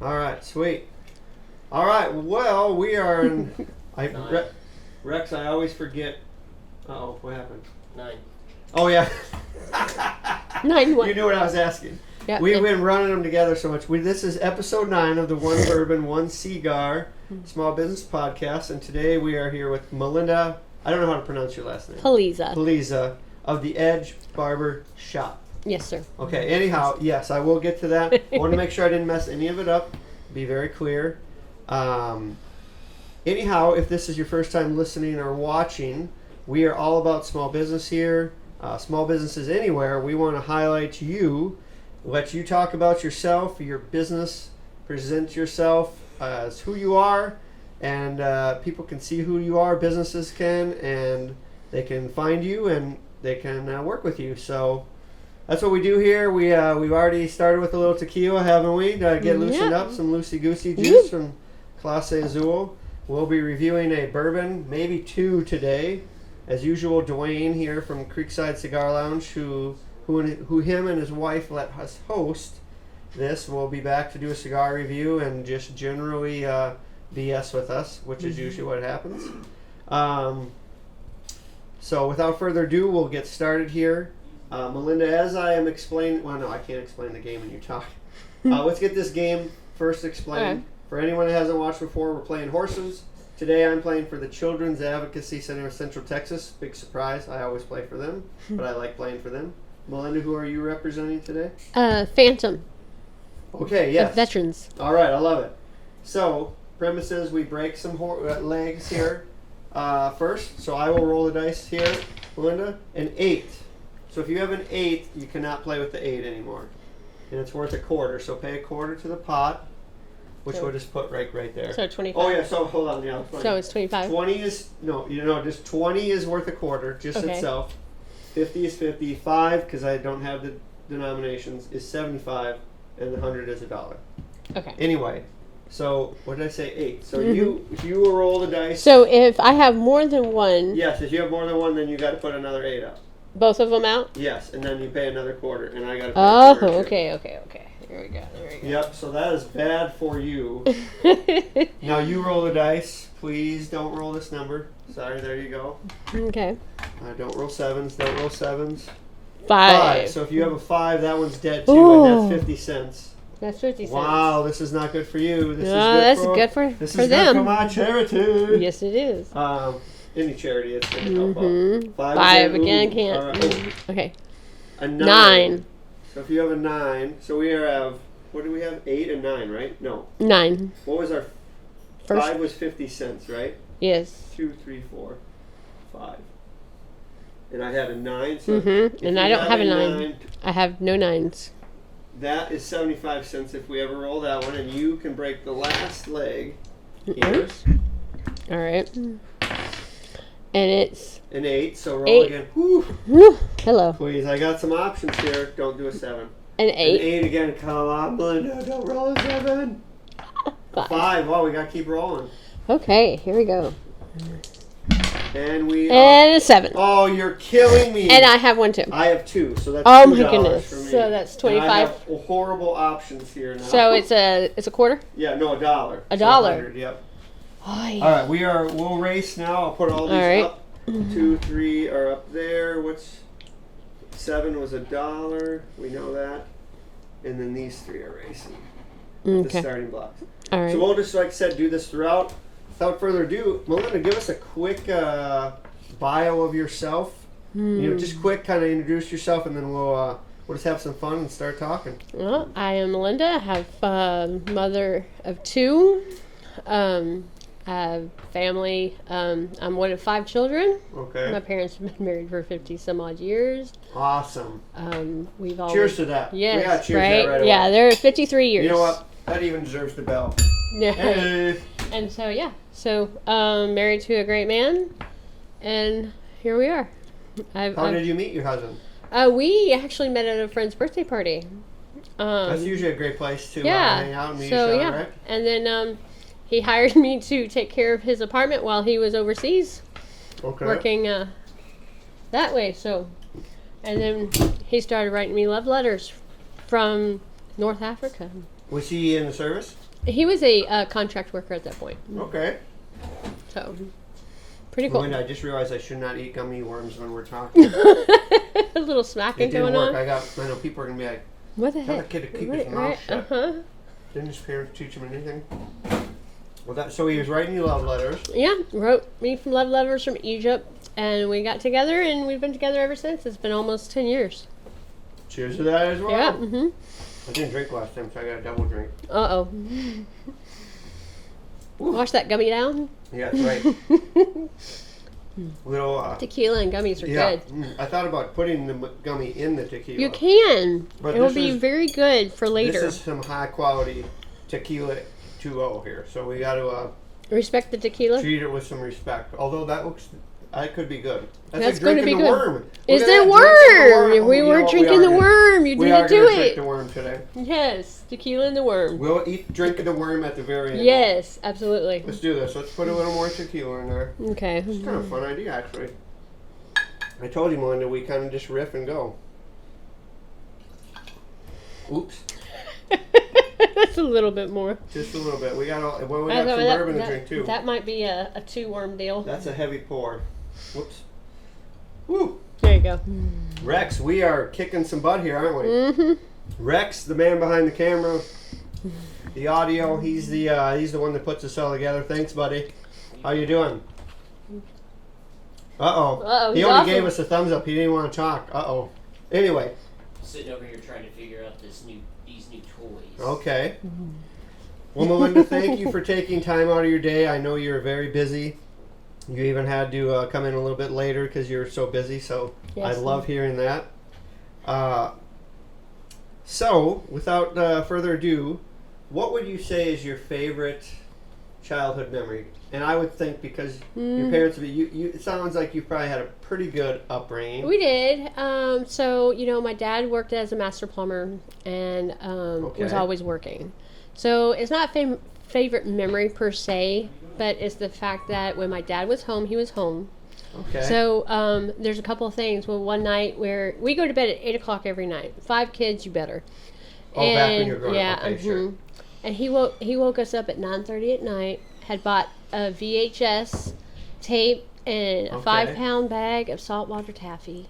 All right, sweet. All right, well, we are in... Rex, I always forget... Uh-oh, what happened? 9. Oh, yeah. 9 what? You knew what I was asking. Yeah, We've been running them together so much. This is episode 9 of the One Bourbon, One Cigar Small Business Podcast, and today we are here with Melinda, I don't know how to pronounce your last name. Pulliza of the Edge Barber Shop. Yes, sir. Okay, anyhow, yes, I will get to that. I want to make sure I didn't mess any of it up. Be very clear. Anyhow, if this is your first time listening or watching, we are all about small business here. Small businesses anywhere. We want to highlight you, let you talk about yourself, your business, present yourself as who you are, and people can see who you are, businesses can, and they can find you and they can work with you. So that's what we do here. We've already started with a little tequila, haven't we? To get loosened up, some loosey-goosey juice from Clase Azul. We'll be reviewing a bourbon, maybe 2 today. As usual, Dwayne here from Creekside Cigar Lounge, who him and his wife let us host this, will be back to do a cigar review and just generally BS with us, which is usually what happens. So without further ado, we'll get started here. Melinda, as I am explaining, well, no, I can't explain the game when you talk. Let's get this game first explained. Okay. For anyone who hasn't watched before, we're playing horses. Today I'm playing for the Children's Advocacy Center of Central Texas. Big surprise. I always play for them, but I like playing for them. Melinda, who are you representing today? Phantom. Okay, yes. Veterans. All right, I love it. So, premises, we break some legs here first. So I will roll the dice here, Melinda. An 8. So if you have an 8, you cannot play with the 8 anymore. And it's worth a quarter. So pay a quarter to the pot, which we'll just put right there. So 25. Oh, yeah, so hold on. Yeah, 20. So it's 25. 20 is, just 20 is worth a quarter, just itself. 50 is 50. 5, because I don't have the denominations, is 75. And the 100 is $1. Okay. Anyway, so what did I say? 8. So if you will roll the dice. So if I have more than one. Yes, if you have more than one, then you got to put another 8 up. Both of them out? Yes, and then you pay another quarter, and I got to pay Oh, a quarter. okay. Here we go. Yep, so that is bad for you. Now you roll the dice. Please don't roll this number. Sorry, there you go. Okay. Don't roll 7s. Don't roll 7s. 5. So if you have a 5, that one's dead too, Ooh. and that's 50 cents. That's 50 cents. Wow, this is not good for you. This No, is good for them. good for my charity. Yes, it is. Any charity, it's going to help out. 5 again, can't. All right. Okay. A 9. So if you have a 9, so we have, what do we have? 8 and 9, right? No. 9. What was our, First. 5 was 50 cents, right? Yes. 2, 3, 4, 5. And I had a 9. So And I don't have a 9. I have no 9s. That is 75 cents if we ever roll that one, and you can break the last leg here. All right. And it's An 8, so roll 8. again. Whew. Woo. Hello. Please, I got some options here. Don't do a 7. An 8. An 8 again. Come on, Melinda. Don't roll a 7. 5. Wow, we got to keep rolling. Okay, here we go. And we And a 7. Oh, you're killing me. And I have 1 too. I have 2, so that's Oh $2 my goodness. for me. So that's 25. And I have horrible options here now. So it's a quarter? Yeah, no, $1. $1. So 100, yep. Oh, yeah. All right, we'll race now. I'll put all these up. 2, 3 are up there. 7 was $1. We know that. And then these 3 are racing. The starting blocks. All right. So we'll just, like I said, do this throughout. Without further ado, Melinda, give us a quick bio of yourself. Just quick, kind of introduce yourself, and then we'll just have some fun and start talking. Well, I am Melinda. I have a mother of 2. I have family. I'm one of 5 children. Okay. My parents have been married for 50 some odd years. Awesome. We've always, Cheers to that. Yes, We got cheers right? that right away. Yeah, they're 53 years. You know what? That even deserves the bell. Yeah. Hey. And so, married to a great man, and here we are. How did you meet your husband? We actually met at a friend's birthday party. That's usually a great place to hang out and meet each so, other, right? And then he hired me to take care of his apartment while he was overseas working that way. So, and then he started writing me love letters from North Africa. Was he in the service? He was a contract worker at that point. Okay. So, pretty cool. Melinda, I just realized I should not eat gummy worms when we're talking. A little smacking It didn't going work. on. I know people are going to be like, What the tell heck? that kid to keep Right, his mouth shut. Uh-huh. Didn't his parents teach him anything? Well, so he was writing you love letters. Yeah, wrote me from love letters from Egypt, and we got together, and we've been together ever since. It's been almost 10 years. Cheers to that as well. Yeah. Mm-hmm. I didn't drink last time, so I got a double drink. Uh-oh. Wash that gummy down. Yeah, that's right. Little Tequila and gummies are good. I thought about putting the gummy in the tequila. You can. But it will be very good for later. This is some high quality tequila 2.0 here, so we got to Respect the tequila. treat it with some respect. Although that could be good. That's like going to be drinking the good. worm. Is Look at there that, worm? drinking the We Oh, were you know what, drinking the worm. You We need are to do gonna drink it. the worm today. Yes, tequila and the worm. We'll drink the worm at the very end. Yes, absolutely. Let's do this. Let's put a little more tequila in there. Okay. It's kind of a fun idea, actually. I told you, Melinda, we kind of just riff and go. Oops. That's a little bit more. Just a little bit. We got some bourbon to drink too. That might be a 2-worm deal. That's a heavy pour. Whoops. Woo. There you go. Rex, we are kicking some butt here, aren't we? Mm-hmm. Rex, the man behind the camera, the audio. He's the one that puts us all together. Thanks, buddy. How you doing? Uh-oh, He he's only awesome. gave us a thumbs up. He didn't want to talk. Anyway. Sitting over here trying to figure out these new toys. Okay. Well, Melinda, thank you for taking time out of your day. I know you're very busy. You even had to come in a little bit later because you're so busy. So Yes. I love hearing that. So, without further ado, what would you say is your favorite childhood memory? And I would think because your parents, it sounds like you probably had a pretty good upbringing. We did. So, my dad worked as a master plumber and was always working. So, it's not favorite memory per se, but it's the fact that when my dad was home, he was home. Okay. So, there's a couple of things. Well, one night where we go to bed at 8 o'clock every night. 5 kids, you better. Oh, back when you were growing yeah, up. Okay, sure. And he woke us up at 9:30 at night, had bought a VHS tape and a 5-pound bag of saltwater taffy.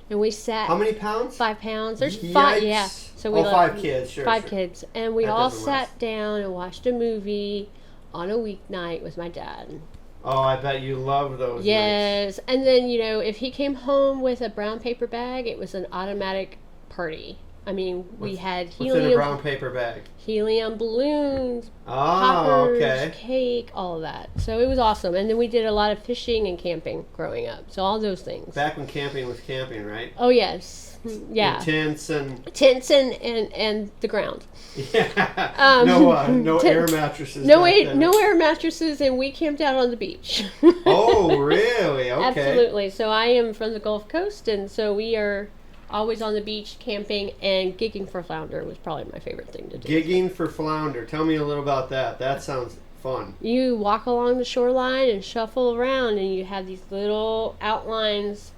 And we sat. How many pounds? 5 pounds. There's Yikes. 5, yeah. So we 5 kids, sure. 5 sure. kids. And we That all doesn't sat last. down and watched a movie on a weeknight with my dad. Oh, I bet you love those nights. Yes. And then, if he came home with a brown paper bag, it was an automatic party. I mean, we had What's in a brown paper bag? helium balloons, Oh, poppers, okay. cake, all of that. So it was awesome. And then we did a lot of fishing and camping growing up. So all those things. Back when camping was camping, right? Oh, yes. Yeah. In tents and... Tents and the ground. Yeah. No air mattresses. No back then. air mattresses, and we camped out on the beach. Oh, really? Okay. Absolutely. So I am from the Gulf Coast, and so we are always on the beach camping, and gigging for flounder was probably my favorite thing to do. Gigging for flounder. Tell me a little about that. That sounds fun. You walk along the shoreline and shuffle around, and you have these little outlines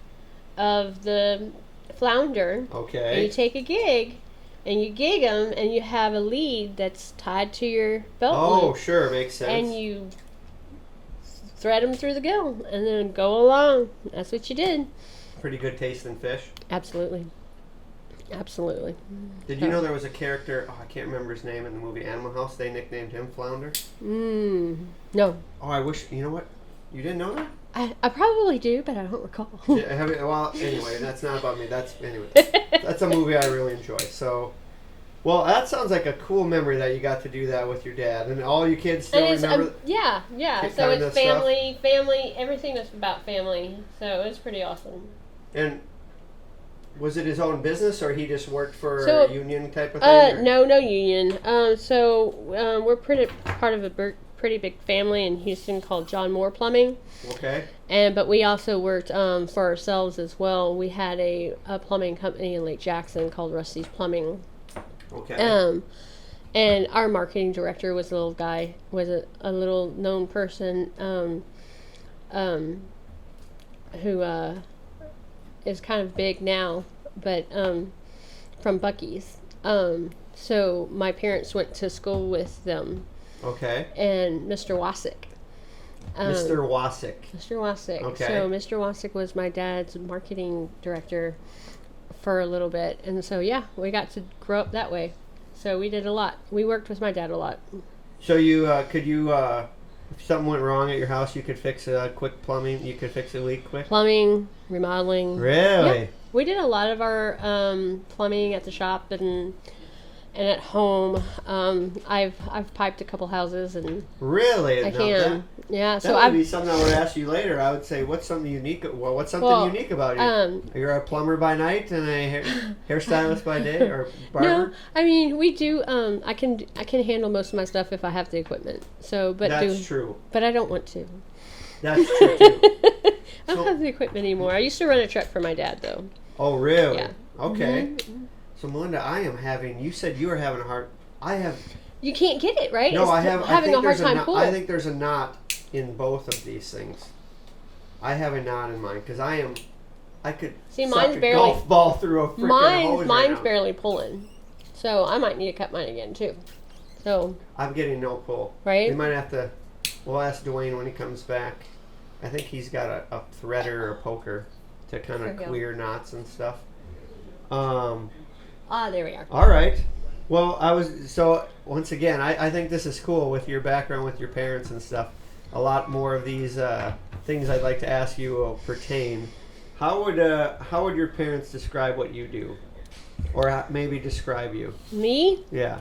of the flounder. Okay. And you take a gig, and you gig them, and you have a lead that's tied to your belt loop. Oh, sure. Makes sense. And you thread them through the gill, and then go along. That's what you did. Pretty good tasting fish. Absolutely. Absolutely. Did you know there was a character, I can't remember his name, in the movie Animal House? They nicknamed him Flounder. No. Oh, I wish, you know what? You didn't know that? I probably do, but I don't recall. Yeah, well, anyway, that's not about me. That's a movie I really enjoy. So, well, that sounds like a cool memory that you got to do that with your dad, and all you kids still And it's, remember. yeah. that So kind of it's family. Everything is about family. So it's pretty awesome. And was it his own business, or he just worked for So, a union type of thing? or- No union. We're part of a pretty big family in Houston called John Moore Plumbing. Okay. But we also worked for ourselves as well. We had a plumbing company in Lake Jackson called Rusty's Plumbing. Okay. And our marketing director was a little guy, was a little known person who is kind of big now, but from Buc-ee's. So my parents went to school with them. Okay. and Mr. Wasick. Mr. Wasick. Mr. Wasick. Okay. So Mr. Wasick was my dad's marketing director for a little bit, and so yeah, we got to grow up that way. So we did a lot. We worked with my dad a lot. So you could you if something went wrong at your house, you could fix a quick plumbing. You could fix a leak quick. Plumbing, remodeling. Really? Yeah. We did a lot of our plumbing at the shop and at home. I've piped a couple houses and Really? I Now can. Yeah. That So would I've be something I would ask you later. I would say, what's something unique? Well, what's something unique about you? You're a plumber by night and a hairstylist by day, or barber? No, I mean we do. I can handle most of my stuff if I have the equipment. So, but That's true. But I don't want to. That's true too. I don't have the equipment anymore. I used to run a truck for my dad though. Oh, really? Yeah. Okay. Mm-hmm. So, Melinda, I am having. You said you were having a hard. I have. You can't get it right. No, It's I have. having a hard time knot, pulling. I think there's a knot in both of these things. I have a knot in mine because I am. I could See, suck mine's a barely. golf ball through a freaking hose Mine's right now. barely pulling. So I might need to cut mine again too. So. I'm getting no pull. Right. We might have to. We'll ask Dwayne when he comes back. I think he's got a threader or a poker to kind of clear knots and stuff. There we are. All right. Well, once again, I think this is cool with your background with your parents and stuff. A lot more of these things I'd like to ask you will pertain. How would your parents describe what you do, or maybe describe you? Me? Yeah.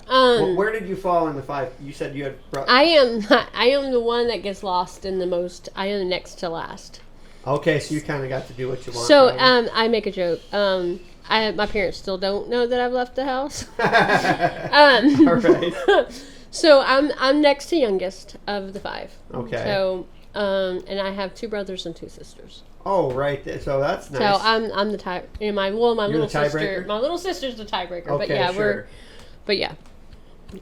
Where did you fall in the five? You said you had. I am the one that gets lost in the most. I am next to last. Okay, so you kind of got to do what you want. So I make a joke. My parents still don't know that I've left the house. All right. So I'm next to youngest of the five. Okay. So and I have 2 brothers and 2 sisters. Oh, right. So that's nice. So I'm the tie. My little the tiebreaker? sister. My little sister's the tiebreaker. Okay, but yeah, sure. But yeah,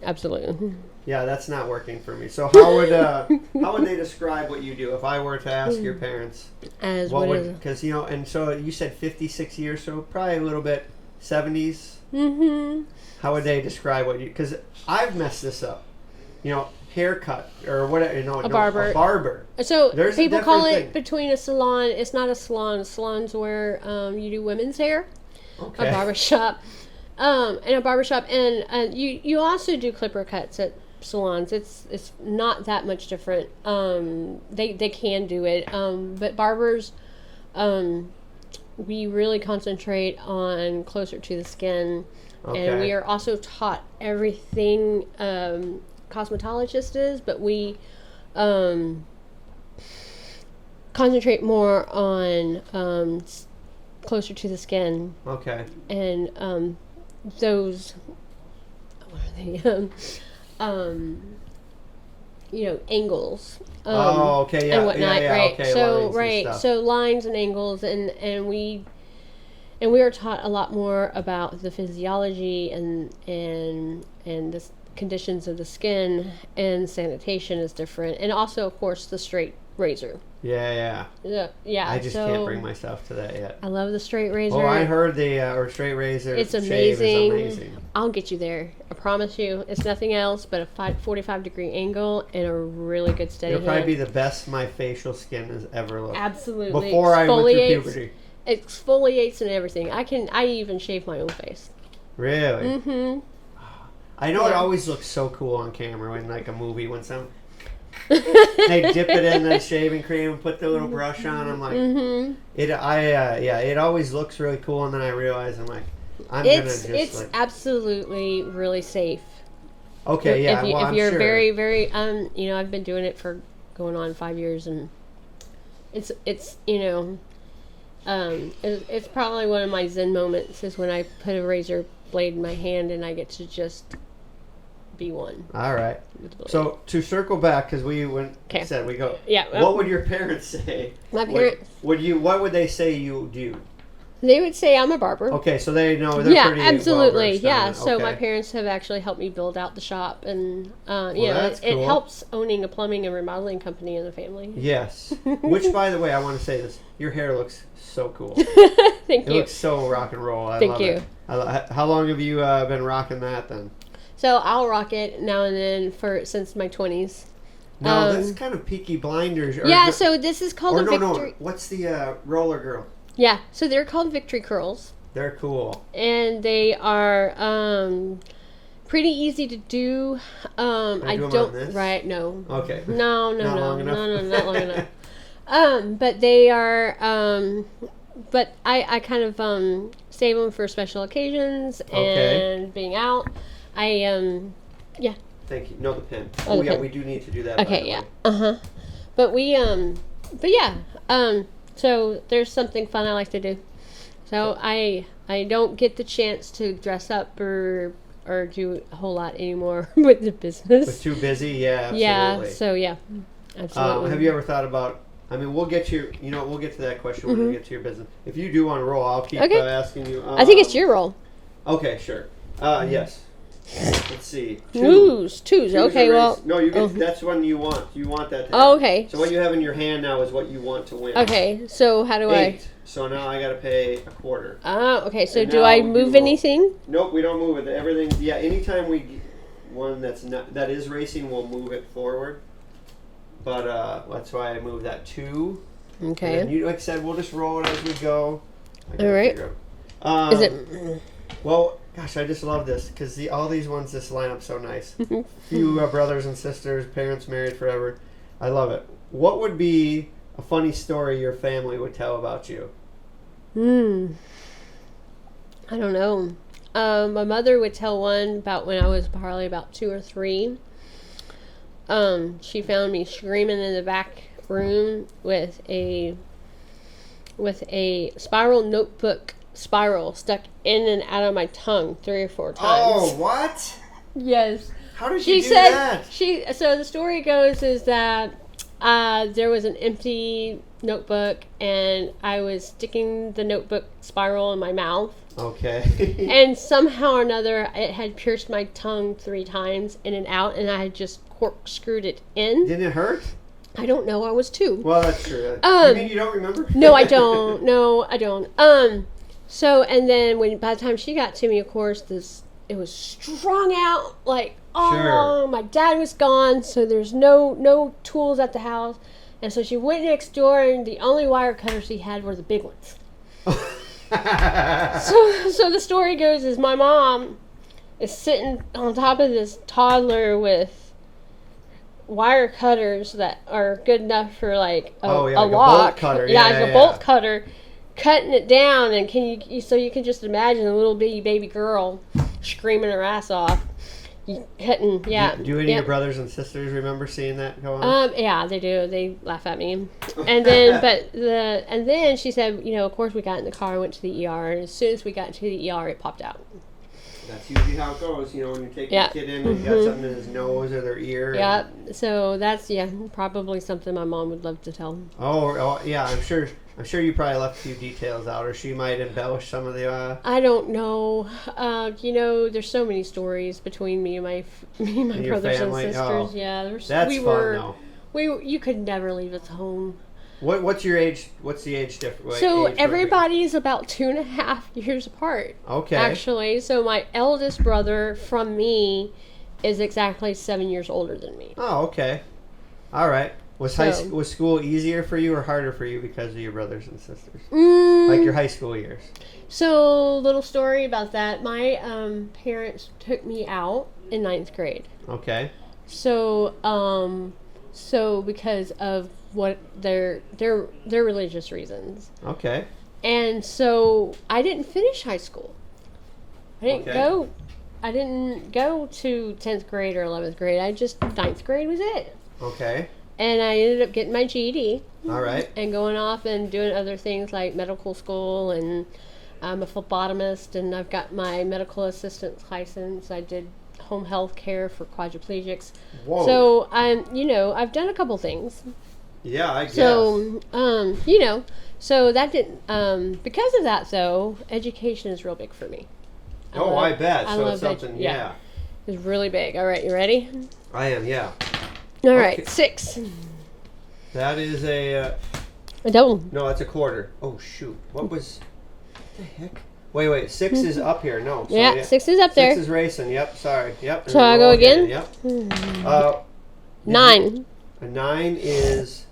absolutely. Yeah, that's not working for me. So how would they describe what you do if I were to ask your parents? As what is it? Because and so you said 56 years, so probably a little bit 70s. Mm-hmm. How would they describe what you? Because I've messed this up. Haircut or whatever. A barber. A barber. So There's a people call different it thing. between a salon. It's not a salon. A salon's where you do women's hair. Okay. A barbershop. And a barbershop, and you also do clipper cuts at salons. It's not that much different. They can do it, but barbers, we really concentrate on closer to the skin, and we are also taught everything cosmetologist is, but we concentrate more on closer to the skin. Okay. And those, what are they? Angles. Okay, yeah, and whatnot, yeah, right? okay, So lines and stuff. so lines and angles, and we are taught a lot more about the physiology and the conditions of the skin, and sanitation is different, and also of course the straight razor. Yeah. Yeah. I just can't bring myself to that yet. I love the straight razor. Oh, I heard the straight razor. It's shave amazing. is amazing. I'll get you there. I promise you. It's nothing else but a 45-degree angle and a really good steady It'll hand. probably be the best my facial skin has ever looked. Absolutely. Before I went through puberty. Exfoliates and everything. I even shave my own face. Really? Mm-hmm. I know it always looks so cool on camera when like a movie when they dip it in the shaving cream and put the little brush on. I'm like, it always looks really cool, and then I realize I'm like, It's absolutely really safe. Okay, yeah. If you're sure. very, very, I've been doing it for going on 5 years, and it's probably one of my Zen moments is when I put a razor blade in my hand and I get to just be one. All right. So to circle back, because we said we go. Yeah. What would your parents say? My parents. What would they say you do? They would say I'm a barber. Okay, so they know they're pretty absolutely. well-versed on Yeah. it. So my Okay. parents have actually helped me build out the shop, and that's it cool. helps owning a plumbing and remodeling company in the family. Yes. Which, by the way, I want to say this: your hair looks so cool. Thank It you. looks so rock and roll. I Thank love you. it. How long have you been rocking that then? So I'll rock it now and then since my 20s. No, that's kind of Peaky Blinders. Yeah, so this is called or a no, victory. no. What's the roller girl? Yeah, so they're called victory curls. They're cool. And they are pretty easy to do. I do 'em don't on this? Right, no. Okay. No, Not long enough? no, not long enough. But they are but I kind of save them for special occasions and being out. Yeah. Thank you. No, the pen. Oh, Oh, yeah, pen. we do need to do that. by Okay, the yeah. way. But but yeah. So there's something fun I like to do. So I don't get the chance to dress up or do a whole lot anymore with the business. Was too busy? Yeah, absolutely. Yeah, so yeah. Absolutely. Have you ever thought about, I mean, we'll get to that question when we get to your business. If you do want to roll, I'll keep asking you. I think it's your role. Okay, sure. Yes. Let's see. Twos. Twos Okay, are well. raised. No, you get. That's one you want. You want that to Oh, happen. okay. So what you have in your hand now is what you want to win. Okay, so how do 8. So now I got to pay a quarter. Okay, so And do now I you move roll. anything? Nope, we don't move it. Everything. Yeah, anytime one that is racing, we'll move it forward. But that's why I moved that 2. Okay. And you, like I said, we'll just roll it as we go. All right. Is it? Well, gosh, I just love this because all these ones just line up so nice. Few brothers and sisters, parents married forever. I love it. What would be a funny story your family would tell about you? I don't know. My mother would tell one about when I was probably about 2 or 3. She found me screaming in the back room with a spiral notebook spiral stuck in and out of my tongue 3 or 4 times. Oh, what? Yes. How did She you do said that? so the story goes is that there was an empty notebook and I was sticking the notebook spiral in my mouth. Okay. And somehow or another it had pierced my tongue 3 times in and out and I had just corkscrewed it in. Didn't it hurt? I don't know, I was 2. Well, that's true. You mean you don't remember? No, I don't. No, I don't. So and then by the time she got to me, of course, it was strung out like my dad was gone, so there's no tools at the house, and so she went next door, and the only wire cutters she had were the big ones. So the story goes is my mom is sitting on top of this toddler with wire cutters that are good enough for like a like lock. a bolt cutter. Like a bolt cutter, cutting it down, and you can just imagine a little bitty baby girl screaming her ass off. Hitting, yeah. Do any of your brothers and sisters remember seeing that go on? Yeah, they do. They laugh at me. And then, and then she said, of course we got in the car and went to the ER, and as soon as we got to the ER, it popped out. That's usually how it goes, when you take the kid in and you got something in his nose or their ear. Yeah, so that's, probably something my mom would love to tell. Oh, yeah, I'm sure you probably left a few details out, or she might embellish some of the... I don't know. There's so many stories between me and my brothers and sisters. Oh, yeah, that's fun, though. You could never leave us home. What's your age? What's the age difference? So everybody's about 2.5 years apart. Okay. Actually, so my eldest brother from me is exactly 7 years older than me. Oh, okay. All right. Was school easier for you or harder for you because of your brothers and sisters? Like your high school years? So, little story about that. My parents took me out in 9th grade. Okay. So because of what their religious reasons. Okay. And so I didn't finish high school. I didn't go to 10th grade or 11th grade. 9th grade was it. Okay. And I ended up getting my GED. All right. And going off and doing other things like medical school, and I'm a phlebotomist, and I've got my medical assistant's license. I did home health care for quadriplegics. Whoa. So I've done a couple things. Yeah, I guess. So so that didn't because of that though, education is real big for me. I bet. I so love it's something. Yeah. It's really big. All right, you ready? I am. Yeah. All right, 6. That is a. I don't. No, that's a quarter. Oh shoot! What the heck? Wait. 6 is up here. No. So, Yeah, 6 is up there. 6 is racing. Yep. Sorry. Yep. and So then I roll go again? Yep. 9. A 9 is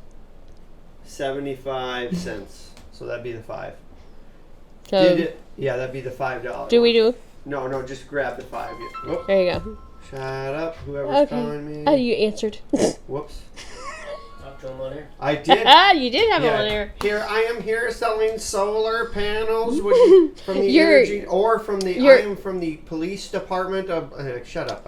75 cents. So that'd be the 5. So Yeah, that'd be the $5. do we do? No, just grab the 5. Yeah. Whoop. There you go. Shut up, whoever's calling me. Oh, you answered. Whoops. Talk to him on there. I did. You did have Yeah. one there. Here I am here selling solar panels from the energy or from the I am from the police department of shut up.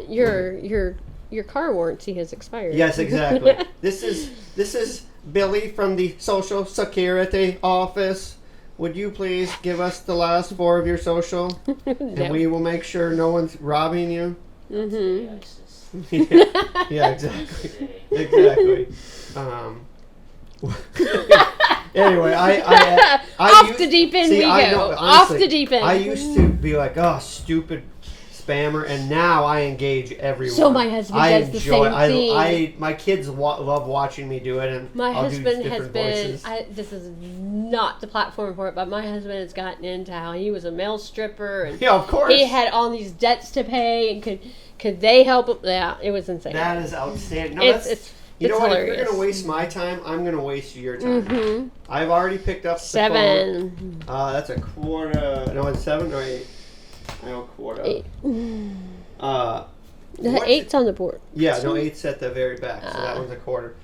Your car warranty has expired. Yes, exactly. This is Billy from the Social Security office. Would you please give us the last 4 of your social? And we will make sure no one's robbing you. Mm-hmm. Yeah, exactly. Exactly. Anyway, I off the deep end we go. Honestly, off the deep end. I used to be like, oh, stupid spammer, and now I engage everyone. So my husband does the same thing. My kids love watching me do it, and my I'll husband do has different been. voices. This is not the platform for it, but my husband has gotten into how he was a male stripper, and Yeah, of course. he had all these debts to pay, and could they help him? Yeah, it was insane. That is outstanding. No, it's you know what? hilarious. If you're gonna waste my time, I'm gonna waste your time. Mm-hmm. I've already picked up the 7. phone. That's a quarter. No, it's 7 or 8. I know quarter. 8. The The 8's on the board. Yeah, no, 8's at the very back, so that one's a quarter.